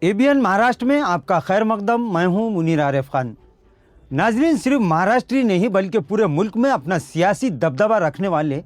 ABN Maharashtra में आपका खैर मकदम। मैं हूं मुनीर आरिफ खान। नाजरीन, सिर्फ महाराष्ट्र ही नहीं बल्कि पूरे मुल्क में अपना सियासी दबदबा रखने वाले,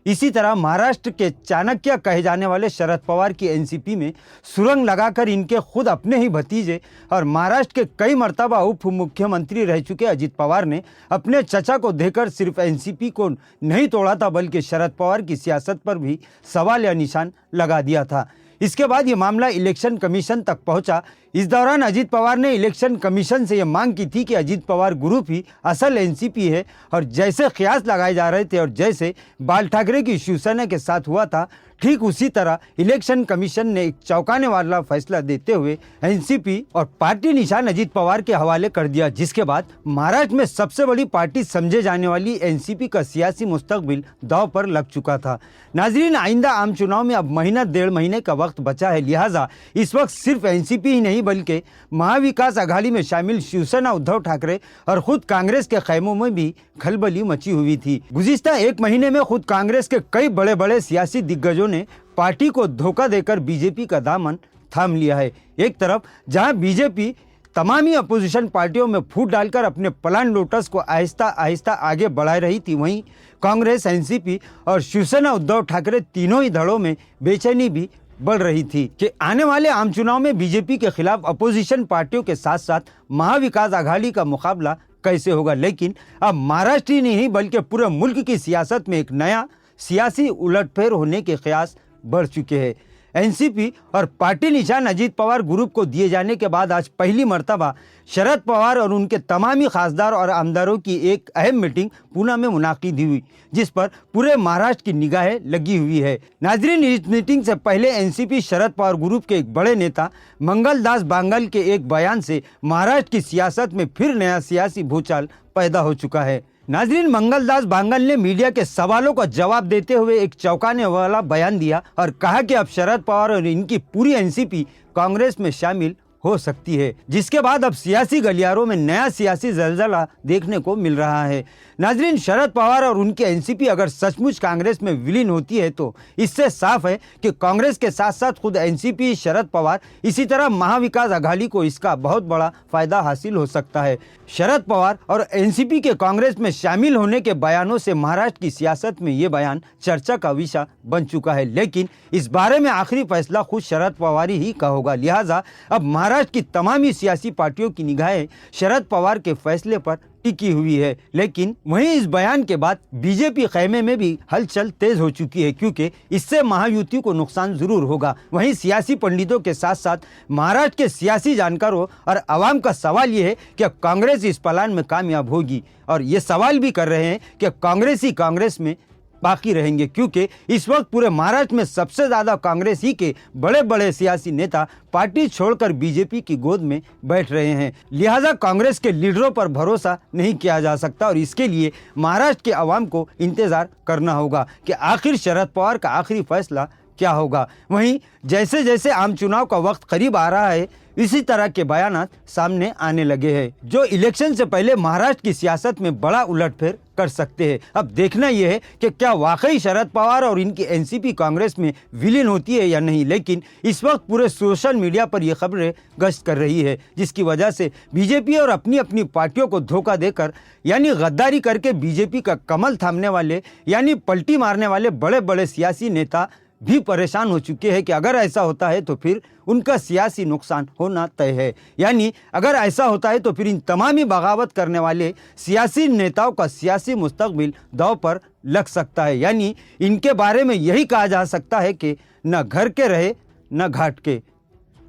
इसी तरह महाराष्ट्र के चाणक्य कहे जाने वाले शरद पवार की एनसीपी में सुरंग लगाकर इनके खुद अपने ही भतीजे और महाराष्ट्र के कई मर्तबा उप मुख्यमंत्री रह चुके अजित पवार ने अपने चचा को देकर सिर्फ एनसीपी को नहीं तोड़ा था बल्कि शरद पवार की सियासत पर भी सवाल या निशान लगा दिया था। इसके बाद ये मामला इलेक्शन कमीशन तक पहुंचा। इस दौरान अजित पवार ने इलेक्शन कमीशन से ये मांग की थी कि अजित पवार ग्रुप ही असल एनसीपी है और जैसे कयास लगाए जा रहे थे और जैसे बाल ठाकरे की शिवसेना के साथ हुआ था, ठीक उसी तरह इलेक्शन कमीशन ने एक चौंकाने वाला फैसला देते हुए एनसीपी और पार्टी निशान अजित पवार के हवाले कर दिया, जिसके बाद महाराष्ट्र में सबसे बड़ी पार्टी समझे जाने वाली एनसीपी का सियासी मुस्तकबिल दांव पर लग चुका था। नाजरीन, आइंदा आम चुनाव में अब महीना डेढ़ महीने का वक्त बचा है, लिहाजा इस वक्त सिर्फ एनसीपी ही नहीं बल्कि महाविकास आघाड़ी में शामिल शिवसेना उद्धव ठाकरे और खुद कांग्रेस के खैमों में भी खलबली मची हुई थी। गुज़िश्ता एक महीने में खुद कांग्रेस के कई बड़े बड़े सियासी दिग्गजों ने पार्टी को धोखा देकर बीजेपी का दामन थाम लिया है। एक तरफ जहां बीजेपी तमाम ही अपोजिशन पार्टियों में फूट डालकर अपने प्लान लोटस को आहिस्ता आहिस्ता आगे बढ़ा रही थी, वहीं कांग्रेस, एनसीपी और शिवसेना उद्धव ठाकरे तीनों ही धड़ों में बेचैनी भी बढ़ रही थी कि आने वाले आम चुनाव में बीजेपी के खिलाफ अपोजिशन पार्टियों के साथ साथ महाविकास आघाड़ी का मुकाबला कैसे होगा। लेकिन अब महाराष्ट्र ही नहीं बल्कि पूरे मुल्क की सियासत में एक नया सियासी उलटफेर होने के कयास बढ़ चुके हैं। एनसीपी और पार्टी निशान अजित पवार ग्रुप को दिए जाने के बाद आज पहली मर्तबा शरद पवार और उनके तमामी खासदार और आमदारों की एक अहम मीटिंग पूना में मुनाकिद हुई, जिस पर पूरे महाराष्ट्र की निगाहें लगी हुई है। नाजरीन, इस मीटिंग से पहले एनसीपी शरद पवार ग्रुप के एक बड़े नेता मंगलदास बांगल के एक बयान से महाराष्ट्र की सियासत में फिर नया सियासी भूचाल पैदा हो चुका है। नाजरीन, मंगलदास बांगल ने मीडिया के सवालों का जवाब देते हुए एक चौंकाने वाला बयान दिया और कहा कि अब शरद पवार और इनकी पूरी एनसीपी कांग्रेस में शामिल हो सकती है, जिसके बाद अब सियासी गलियारों में नया सियासी जलजला देखने को मिल रहा है। नाजरीन, शरद पवार और उनकी एनसीपी अगर सचमुच कांग्रेस में विलीन होती है तो इससे साफ है कि कांग्रेस के साथ साथ खुद एनसीपी, शरद पवार, इसी तरह महाविकास आघाड़ी को इसका बहुत बड़ा फायदा हासिल हो सकता है। शरद पवार और एनसीपी के कांग्रेस में शामिल होने के बयानों से महाराष्ट्र की सियासत में ये बयान चर्चा का विषय बन चुका है, लेकिन इस बारे में आखिरी फैसला खुद शरद पवार ही का होगा। लिहाजा अब महाराष्ट्र की तमाम ही सियासी पार्टियों की निगाहें शरद पवार के फैसले पर टिकी हुई है। लेकिन वहीं इस बयान के बाद बीजेपी खैमे में भी हलचल तेज हो चुकी है, क्योंकि इससे महायुति को नुकसान जरूर होगा। वहीं सियासी पंडितों के साथ साथ महाराष्ट्र के सियासी जानकारों और आवाम का सवाल ये है कि कांग्रेस इस प्लान में कामयाब होगी, और ये सवाल भी कर रहे हैं कि कांग्रेस ही कांग्रेस में बाकी रहेंगे, क्योंकि इस वक्त पूरे महाराष्ट्र में सबसे ज्यादा कांग्रेस ही के बड़े बड़े सियासी नेता पार्टी छोड़कर बीजेपी की गोद में बैठ रहे हैं। लिहाजा कांग्रेस के लीडरों पर भरोसा नहीं किया जा सकता और इसके लिए महाराष्ट्र के अवाम को इंतजार करना होगा कि आखिर शरद पवार का आखिरी फैसला क्या होगा। वहीं जैसे जैसे आम चुनाव का वक्त करीब आ रहा है, इसी तरह के बयानात सामने आने लगे हैं जो इलेक्शन से पहले महाराष्ट्र की सियासत में बड़ा उलटफेर कर सकते हैं। अब देखना यह है कि क्या वाकई शरद पवार और इनकी एनसीपी कांग्रेस में विलीन होती है या नहीं। लेकिन इस वक्त पूरे सोशल मीडिया पर यह खबरें गश्त कर रही है, जिसकी वजह से बीजेपी और अपनी अपनी पार्टियों को धोखा देकर यानी गद्दारी करके बीजेपी का कमल थामने वाले यानी पलटी मारने वाले बड़े बड़े सियासी नेता भी परेशान हो चुके हैं कि अगर ऐसा होता है तो फिर उनका सियासी नुकसान होना तय है। यानी अगर ऐसा होता है तो फिर इन तमामी बगावत करने वाले सियासी नेताओं का सियासी मुस्तकबिल दांव पर लग सकता है। यानी इनके बारे में यही कहा जा सकता है कि न घर के रहे न घाट के।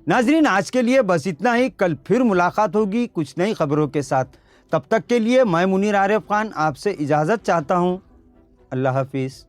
नाजरीन, आज के लिए बस इतना ही। कल फिर मुलाकात होगी कुछ नई खबरों के साथ। तब तक के लिए मैं मुनीर आरिफ खान आपसे इजाज़त चाहता हूँ। अल्लाह हाफिज़।